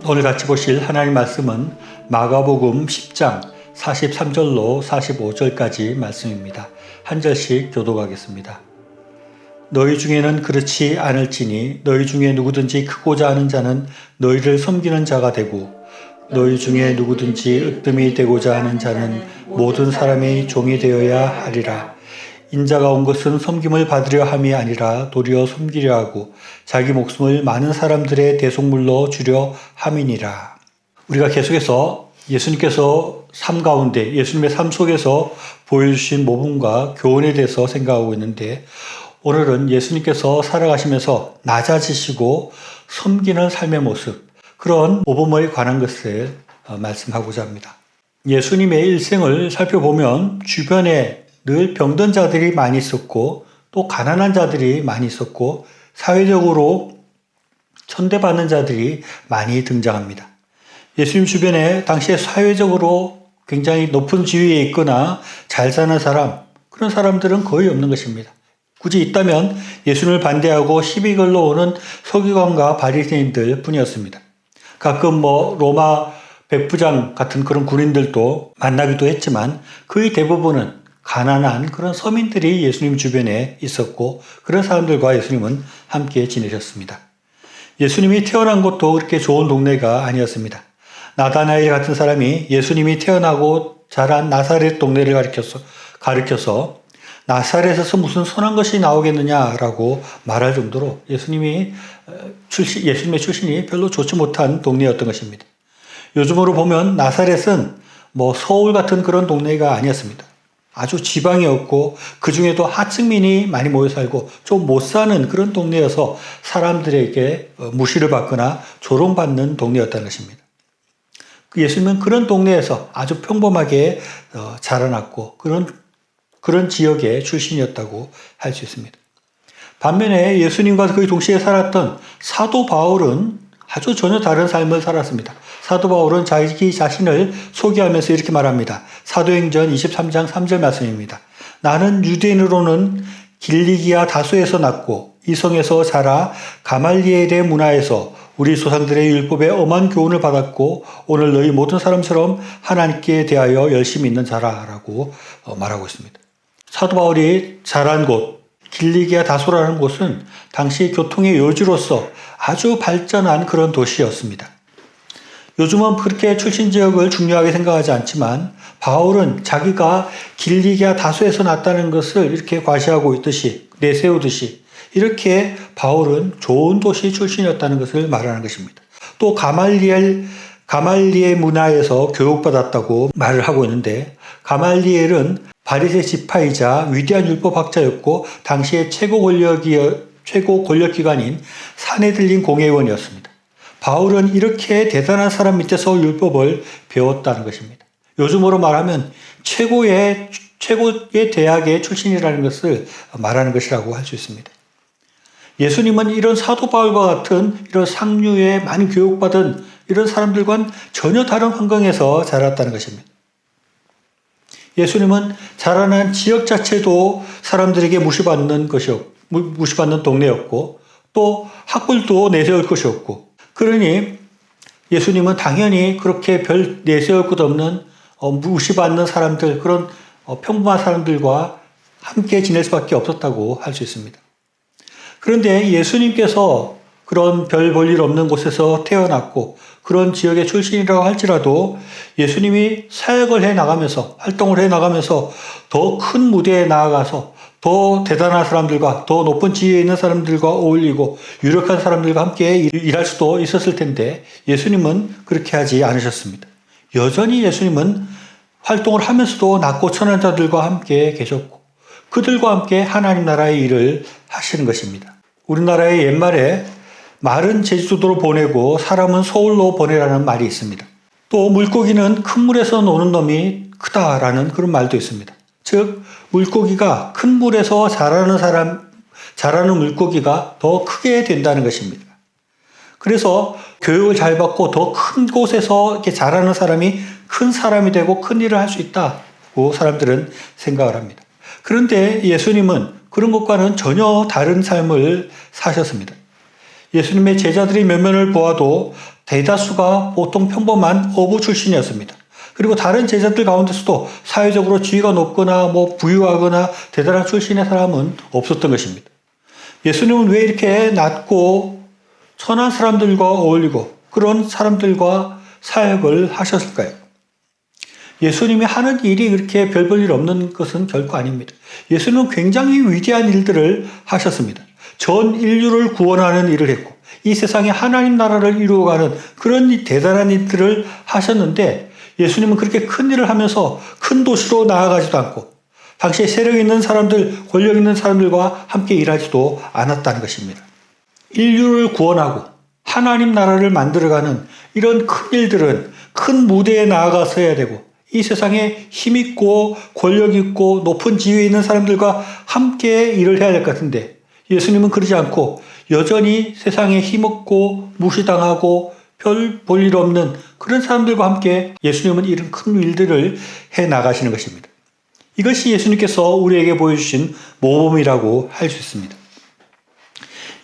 오늘 같이 보실 하나님 말씀은 마가복음 10장 43절로 45절까지 말씀입니다. 한 절씩 교독하겠습니다. 너희 중에는 그렇지 않을지니 너희 중에 누구든지 크고자 하는 자는 너희를 섬기는 자가 되고 너희 중에 누구든지 으뜸이 되고자 하는 자는 모든 사람의 종이 되어야 하리라. 인자가 온 것은 섬김을 받으려 함이 아니라 도리어 섬기려 하고 자기 목숨을 많은 사람들의 대속물로 주려 함이니라. 우리가 계속해서 예수님께서 삶 가운데 예수님의 삶 속에서 보여주신 모범과 교훈에 대해서 생각하고 있는데, 오늘은 예수님께서 살아가시면서 낮아지시고 섬기는 삶의 모습, 그런 모범에 관한 것을 말씀하고자 합니다. 예수님의 일생을 살펴보면 주변에 늘 병든 자들이 많이 있었고 또 가난한 자들이 많이 있었고 사회적으로 천대받는 자들이 많이 등장합니다. 예수님 주변에 당시에 사회적으로 굉장히 높은 지위에 있거나 잘 사는 사람, 그런 사람들은 거의 없는 것입니다. 굳이 있다면 예수님을 반대하고 시비 걸러오는 서기관과 바리새인들 뿐이었습니다. 가끔 로마 백부장 같은 그런 군인들도 만나기도 했지만 거의 대부분은 가난한 그런 서민들이 예수님 주변에 있었고 그런 사람들과 예수님은 함께 지내셨습니다. 예수님이 태어난 곳도 그렇게 좋은 동네가 아니었습니다. 나다나엘 같은 사람이 예수님이 태어나고 자란 나사렛 동네를 가리켜서 나사렛에서 무슨 선한 것이 나오겠느냐라고 말할 정도로 예수님의 출신이 별로 좋지 못한 동네였던 것입니다. 요즘으로 보면 나사렛은 서울 같은 그런 동네가 아니었습니다. 아주 지방이었고 그 중에도 하층민이 많이 모여 살고 좀 못 사는 그런 동네여서 사람들에게 무시를 받거나 조롱받는 동네였다는 것입니다. 예수님은 그런 동네에서 아주 평범하게 자라났고 그런 지역의 출신이었다고 할 수 있습니다. 반면에 예수님과 거의 동시에 살았던 사도 바울은 아주 전혀 다른 삶을 살았습니다. 사도 바울은 자기 자신을 소개하면서 이렇게 말합니다. 사도행전 23장 3절 말씀입니다. 나는 유대인으로는 길리기아 다소에서 났고 이성에서 자라 가말리엘의 문화에서 우리 조상들의 율법에 엄한 교훈을 받았고 오늘 너희 모든 사람처럼 하나님께 대하여 열심히 있는 자라라고 말하고 있습니다. 사도 바울이 자란 곳 길리기아 다소라는 곳은 당시 교통의 요지로서 아주 발전한 그런 도시였습니다. 요즘은 그렇게 출신 지역을 중요하게 생각하지 않지만 바울은 자기가 길리기아 다소에서 났다는 것을 이렇게 과시하고 있듯이 내세우듯이 이렇게 바울은 좋은 도시 출신이었다는 것을 말하는 것입니다. 또 가말리엘 문화에서 교육받았다고 말을 하고 있는데, 가말리엘은 바리새 지파이자 위대한 율법학자였고 당시의 최고 권력기관인 사내들린 공회의원이었습니다. 바울은 이렇게 대단한 사람 밑에서 율법을 배웠다는 것입니다. 요즘으로 말하면 최고의 대학의 출신이라는 것을 말하는 것이라고 할 수 있습니다. 예수님은 이런 사도 바울과 같은 이런 상류에 많이 교육받은 이런 사람들과는 전혀 다른 환경에서 자랐다는 것입니다. 예수님은 자라난 지역 자체도 사람들에게 무시받는 동네였고 또 학벌도 내세울 것이었고, 그러니 예수님은 당연히 그렇게 별 내세울 것 없는 무시받는 사람들, 그런 평범한 사람들과 함께 지낼 수밖에 없었다고 할 수 있습니다. 그런데 예수님께서 그런 별 볼 일 없는 곳에서 태어났고 그런 지역의 출신이라고 할지라도 예수님이 사역을 해나가면서 활동을 해나가면서 더 큰 무대에 나아가서 더 대단한 사람들과 더 높은 지위에 있는 사람들과 어울리고 유력한 사람들과 함께 일할 수도 있었을 텐데 예수님은 그렇게 하지 않으셨습니다. 여전히 예수님은 활동을 하면서도 낮고 천한 자들과 함께 계셨고 그들과 함께 하나님 나라의 일을 하시는 것입니다. 우리나라의 옛말에 말은 제주도로 보내고 사람은 서울로 보내라는 말이 있습니다. 또 물고기는 큰 물에서 노는 놈이 크다라는 그런 말도 있습니다. 즉 물고기가 큰 물에서 자라는 물고기가 더 크게 된다는 것입니다. 그래서 교육을 잘 받고 더 큰 곳에서 이렇게 자라는 사람이 큰 사람이 되고 큰 일을 할 수 있다고 사람들은 생각을 합니다. 그런데 예수님은 그런 것과는 전혀 다른 삶을 사셨습니다. 예수님의 제자들의 면면을 보아도 대다수가 보통 평범한 어부 출신이었습니다. 그리고 다른 제자들 가운데서도 사회적으로 지위가 높거나 부유하거나 대단한 출신의 사람은 없었던 것입니다. 예수님은 왜 이렇게 낮고 천한 사람들과 어울리고 그런 사람들과 사역을 하셨을까요? 예수님이 하는 일이 그렇게 별 볼 일 없는 것은 결코 아닙니다. 예수님은 굉장히 위대한 일들을 하셨습니다. 전 인류를 구원하는 일을 했고 이 세상에 하나님 나라를 이루어가는 그런 대단한 일들을 하셨는데 예수님은 그렇게 큰 일을 하면서 큰 도시로 나아가지도 않고 당시에 세력 있는 사람들, 권력 있는 사람들과 함께 일하지도 않았다는 것입니다. 인류를 구원하고 하나님 나라를 만들어가는 이런 큰 일들은 큰 무대에 나아가서 해야 되고 이 세상에 힘있고 권력있고 높은 지위에 있는 사람들과 함께 일을 해야 될 것 같은데 예수님은 그러지 않고 여전히 세상에 힘없고 무시당하고 별 볼 일 없는 그런 사람들과 함께 예수님은 이런 큰 일들을 해 나가시는 것입니다. 이것이 예수님께서 우리에게 보여주신 모범이라고 할 수 있습니다.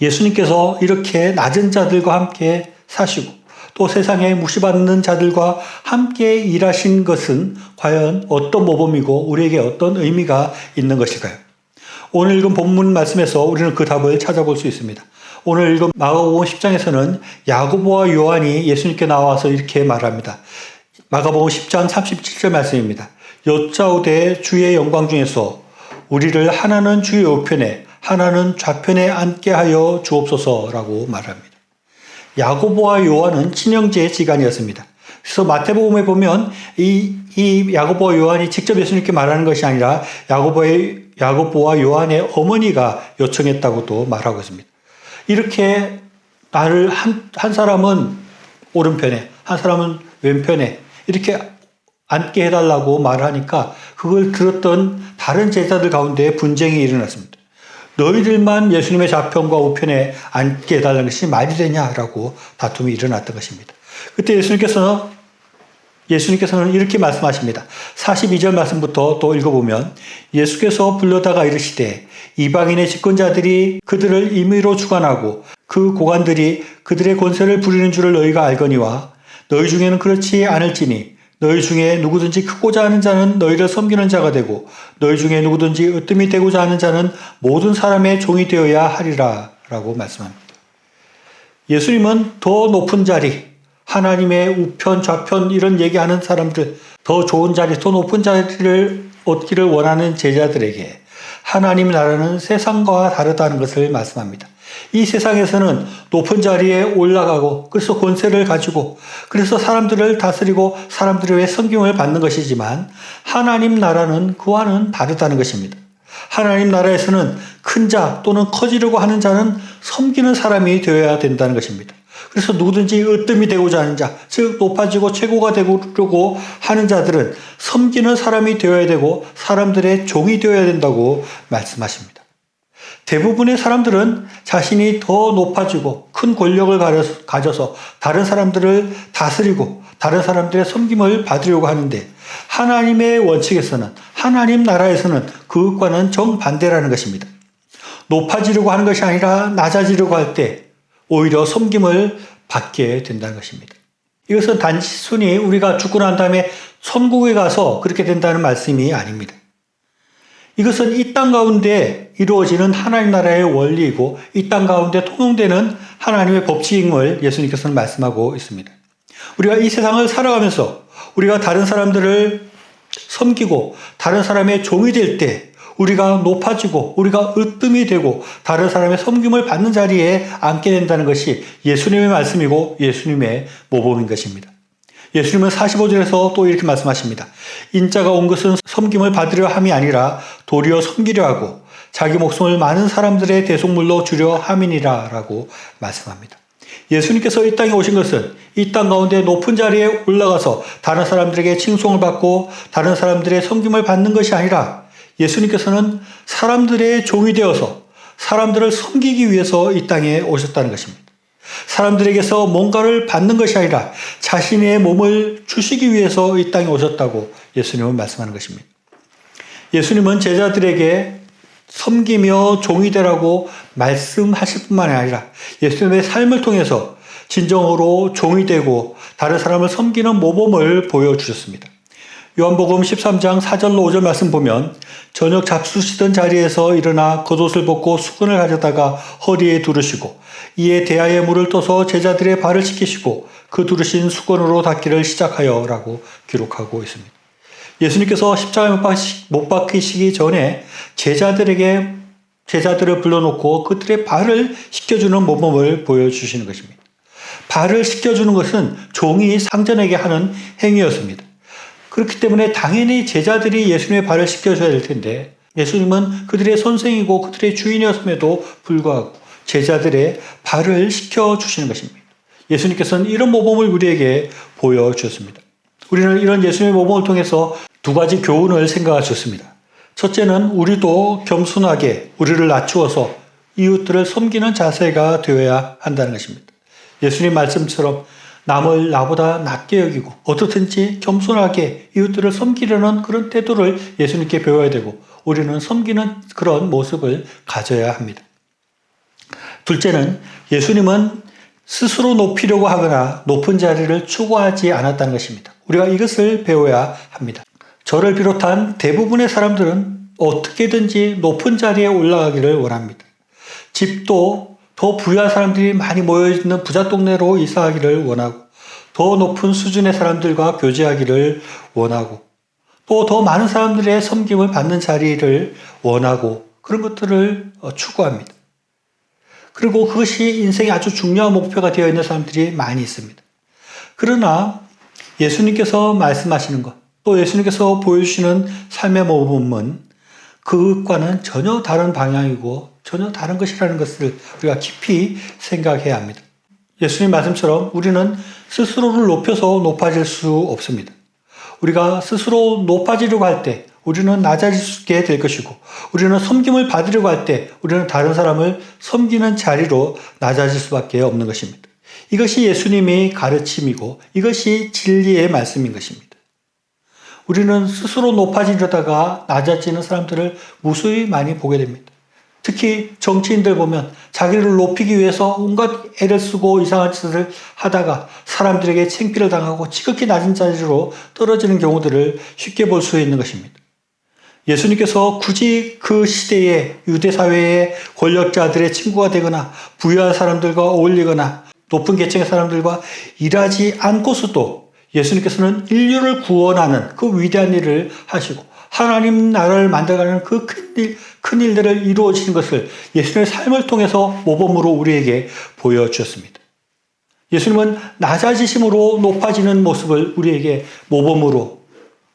예수님께서 이렇게 낮은 자들과 함께 사시고 또 세상에 무시받는 자들과 함께 일하신 것은 과연 어떤 모범이고 우리에게 어떤 의미가 있는 것일까요? 오늘 읽은 본문 말씀에서 우리는 그 답을 찾아볼 수 있습니다. 오늘 읽은 마가복음 10장에서는 야고보와 요한이 예수님께 나와서 이렇게 말합니다. 마가복음 10장 37절 말씀입니다. 여짜오되 주의 영광 중에서 우리를 하나는 주의 우편에 하나는 좌편에 앉게 하여 주옵소서라고 말합니다. 야고보와 요한은 친형제 지간이었습니다. 그래서 마태복음에 보면 이 야고보와 요한이 직접 예수님께 말하는 것이 아니라 야고보와 요한의 어머니가 요청했다고도 말하고 있습니다. 이렇게 나를 한 사람은 오른편에 한 사람은 왼편에 이렇게 앉게 해달라고 말하니까 그걸 들었던 다른 제자들 가운데 분쟁이 일어났습니다. 너희들만 예수님의 좌편과 우편에 앉게 해달라는 것이 말이 되냐라고 다툼이 일어났던 것입니다. 그때 예수님께서는 이렇게 말씀하십니다. 42절 말씀부터 또 읽어보면 예수께서 불러다가 이르시되 이방인의 집권자들이 그들을 임의로 주관하고 그 고관들이 그들의 권세를 부리는 줄을 너희가 알거니와 너희 중에는 그렇지 않을지니 너희 중에 누구든지 크고자 하는 자는 너희를 섬기는 자가 되고 너희 중에 누구든지 으뜸이 되고자 하는 자는 모든 사람의 종이 되어야 하리라 라고 말씀합니다. 예수님은 더 높은 자리, 하나님의 우편, 좌편 이런 얘기하는 사람들, 더 좋은 자리, 더 높은 자리를 얻기를 원하는 제자들에게 하나님 나라는 세상과 다르다는 것을 말씀합니다. 이 세상에서는 높은 자리에 올라가고 그래서 권세를 가지고 그래서 사람들을 다스리고 사람들의 섬김을 받는 것이지만 하나님 나라는 그와는 다르다는 것입니다. 하나님 나라에서는 큰 자 또는 커지려고 하는 자는 섬기는 사람이 되어야 된다는 것입니다. 그래서 누구든지 으뜸이 되고자 하는 자, 즉 높아지고 최고가 되려고 하는 자들은 섬기는 사람이 되어야 되고 사람들의 종이 되어야 된다고 말씀하십니다. 대부분의 사람들은 자신이 더 높아지고 큰 권력을 가져서 다른 사람들을 다스리고 다른 사람들의 섬김을 받으려고 하는데 하나님의 원칙에서는 하나님 나라에서는 그것과는 정반대라는 것입니다. 높아지려고 하는 것이 아니라 낮아지려고 할 때 오히려 섬김을 받게 된다는 것입니다. 이것은 단순히 우리가 죽고 난 다음에 천국에 가서 그렇게 된다는 말씀이 아닙니다. 이것은 이 땅 가운데 이루어지는 하나님 나라의 원리이고 이 땅 가운데 통용되는 하나님의 법칙임을 예수님께서는 말씀하고 있습니다. 우리가 이 세상을 살아가면서 우리가 다른 사람들을 섬기고 다른 사람의 종이 될 때 우리가 높아지고 우리가 으뜸이 되고 다른 사람의 섬김을 받는 자리에 앉게 된다는 것이 예수님의 말씀이고 예수님의 모범인 것입니다. 예수님은 45절에서 또 이렇게 말씀하십니다. 인자가 온 것은 섬김을 받으려 함이 아니라 도리어 섬기려 하고 자기 목숨을 많은 사람들의 대속물로 주려 함이니라 라고 말씀합니다. 예수님께서 이 땅에 오신 것은 이 땅 가운데 높은 자리에 올라가서 다른 사람들에게 칭송을 받고 다른 사람들의 섬김을 받는 것이 아니라 예수님께서는 사람들의 종이 되어서 사람들을 섬기기 위해서 이 땅에 오셨다는 것입니다. 사람들에게서 뭔가를 받는 것이 아니라 자신의 몸을 주시기 위해서 이 땅에 오셨다고 예수님은 말씀하는 것입니다. 예수님은 제자들에게 섬기며 종이 되라고 말씀하실 뿐만 아니라 예수님의 삶을 통해서 진정으로 종이 되고 다른 사람을 섬기는 모범을 보여주셨습니다. 요한복음 13장 4절로 5절 말씀 보면 저녁 잡수시던 자리에서 일어나 겉옷을 벗고 수건을 가져다가 허리에 두르시고 이에 대야에 물을 떠서 제자들의 발을 씻기시고 그 두르신 수건으로 닦기를 시작하여 라고 기록하고 있습니다. 예수님께서 십자가에 못 박히시기 전에 제자들을 불러놓고 그들의 발을 씻겨주는 모범을 보여주시는 것입니다. 발을 씻겨주는 것은 종이 상전에게 하는 행위였습니다. 그렇기 때문에 당연히 제자들이 예수님의 발을 씻겨줘야 될 텐데 예수님은 그들의 선생이고 그들의 주인이었음에도 불구하고 제자들의 발을 씻겨주시는 것입니다. 예수님께서는 이런 모범을 우리에게 보여주셨습니다. 우리는 이런 예수님의 모범을 통해서 두 가지 교훈을 생각할 수 있습니다. 첫째는 우리도 겸손하게 우리를 낮추어서 이웃들을 섬기는 자세가 되어야 한다는 것입니다. 예수님 말씀처럼 남을 나보다 낮게 여기고 어떻든지 겸손하게 이웃들을 섬기려는 그런 태도를 예수님께 배워야 되고 우리는 섬기는 그런 모습을 가져야 합니다. 둘째는 예수님은 스스로 높이려고 하거나 높은 자리를 추구하지 않았다는 것입니다. 우리가 이것을 배워야 합니다. 저를 비롯한 대부분의 사람들은 어떻게든지 높은 자리에 올라가기를 원합니다. 집도 더 부유한 사람들이 많이 모여있는 부자 동네로 이사하기를 원하고 더 높은 수준의 사람들과 교제하기를 원하고 또 더 많은 사람들의 섬김을 받는 자리를 원하고 그런 것들을 추구합니다. 그리고 그것이 인생의 아주 중요한 목표가 되어 있는 사람들이 많이 있습니다. 그러나 예수님께서 말씀하시는 것, 또 예수님께서 보여주시는 삶의 모범은 그것과는 전혀 다른 방향이고 전혀 다른 것이라는 것을 우리가 깊이 생각해야 합니다. 예수님 말씀처럼 우리는 스스로를 높여서 높아질 수 없습니다. 우리가 스스로 높아지려고 할 때 우리는 낮아지게 될 것이고 우리는 섬김을 받으려고 할 때 우리는 다른 사람을 섬기는 자리로 낮아질 수밖에 없는 것입니다. 이것이 예수님의 가르침이고 이것이 진리의 말씀인 것입니다. 우리는 스스로 높아지려다가 낮아지는 사람들을 무수히 많이 보게 됩니다. 특히 정치인들 보면 자기를 높이기 위해서 온갖 애를 쓰고 이상한 짓을 하다가 사람들에게 창피를 당하고 지극히 낮은 자리로 떨어지는 경우들을 쉽게 볼 수 있는 것입니다. 예수님께서 굳이 그 시대의 유대 사회의 권력자들의 친구가 되거나 부유한 사람들과 어울리거나 높은 계층의 사람들과 일하지 않고서도 예수님께서는 인류를 구원하는 그 위대한 일을 하시고 하나님 나라를 만들어가는 그 큰 일들을 이루어지는 것을 예수님의 삶을 통해서 모범으로 우리에게 보여주셨습니다. 예수님은 낮아지심으로 높아지는 모습을 우리에게 모범으로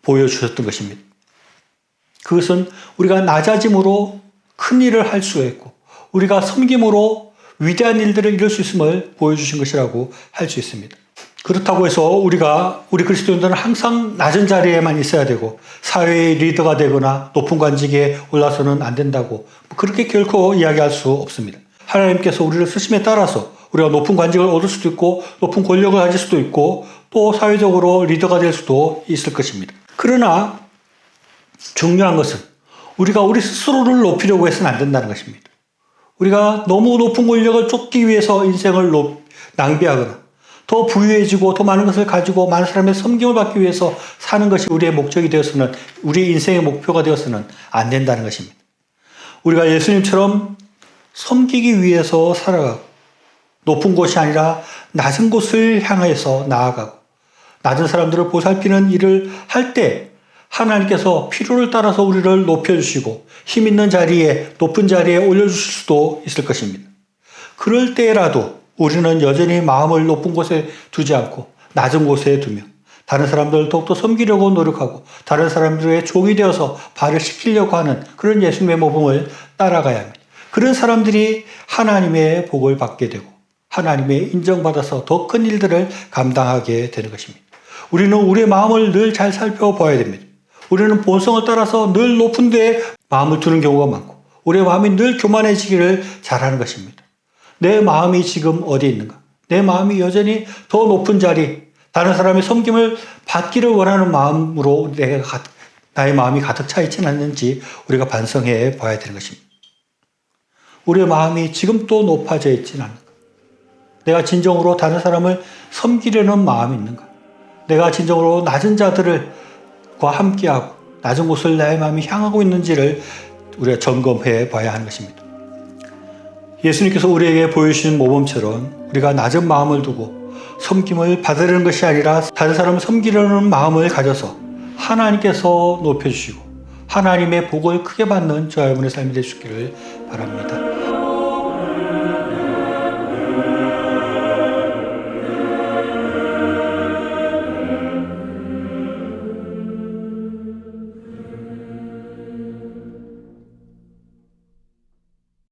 보여주셨던 것입니다. 그것은 우리가 낮아짐으로 큰 일을 할 수 있고 우리가 섬김으로 위대한 일들을 이룰 수 있음을 보여주신 것이라고 할 수 있습니다. 그렇다고 해서 우리 그리스도인들은 항상 낮은 자리에만 있어야 되고 사회의 리더가 되거나 높은 관직에 올라서는 안 된다고 그렇게 결코 이야기할 수 없습니다. 하나님께서 우리를 쓰심에 따라서 우리가 높은 관직을 얻을 수도 있고 높은 권력을 가질 수도 있고 또 사회적으로 리더가 될 수도 있을 것입니다. 그러나 중요한 것은 우리가 우리 스스로를 높이려고 해서는 안 된다는 것입니다. 우리가 너무 높은 권력을 쫓기 위해서 인생을 낭비하거나 더 부유해지고 더 많은 것을 가지고 많은 사람의 섬김을 받기 위해서 사는 것이 우리의 목적이 되어서는 우리의 인생의 목표가 되어서는 안 된다는 것입니다. 우리가 예수님처럼 섬기기 위해서 살아가고 높은 곳이 아니라 낮은 곳을 향해서 나아가고 낮은 사람들을 보살피는 일을 할 때 하나님께서 필요를 따라서 우리를 높여주시고 힘 있는 자리에 높은 자리에 올려주실 수도 있을 것입니다. 그럴 때라도 우리는 여전히 마음을 높은 곳에 두지 않고 낮은 곳에 두며 다른 사람들을 더욱더 섬기려고 노력하고 다른 사람들의 종이 되어서 발을 씻기려고 하는 그런 예수님의 모범을 따라가야 합니다. 그런 사람들이 하나님의 복을 받게 되고 하나님의 인정받아서 더 큰 일들을 감당하게 되는 것입니다. 우리는 우리의 마음을 늘 잘 살펴봐야 됩니다. 우리는 본성을 따라서 늘 높은 데에 마음을 두는 경우가 많고 우리의 마음이 늘 교만해지기를 잘하는 것입니다. 내 마음이 지금 어디에 있는가? 내 마음이 여전히 더 높은 자리, 다른 사람의 섬김을 받기를 원하는 마음으로 나의 마음이 가득 차 있지는 않는지 우리가 반성해 봐야 되는 것입니다. 우리의 마음이 지금 또 높아져 있지는 않는가? 내가 진정으로 다른 사람을 섬기려는 마음이 있는가? 내가 진정으로 낮은 자들과 함께하고 낮은 곳을 내 마음이 향하고 있는지를 우리가 점검해 봐야 하는 것입니다. 예수님께서 우리에게 보여주신 모범처럼 우리가 낮은 마음을 두고 섬김을 받으려는 것이 아니라 다른 사람을 섬기려는 마음을 가져서 하나님께서 높여주시고 하나님의 복을 크게 받는 저와 여러분의 삶이 될 수 있기를 바랍니다.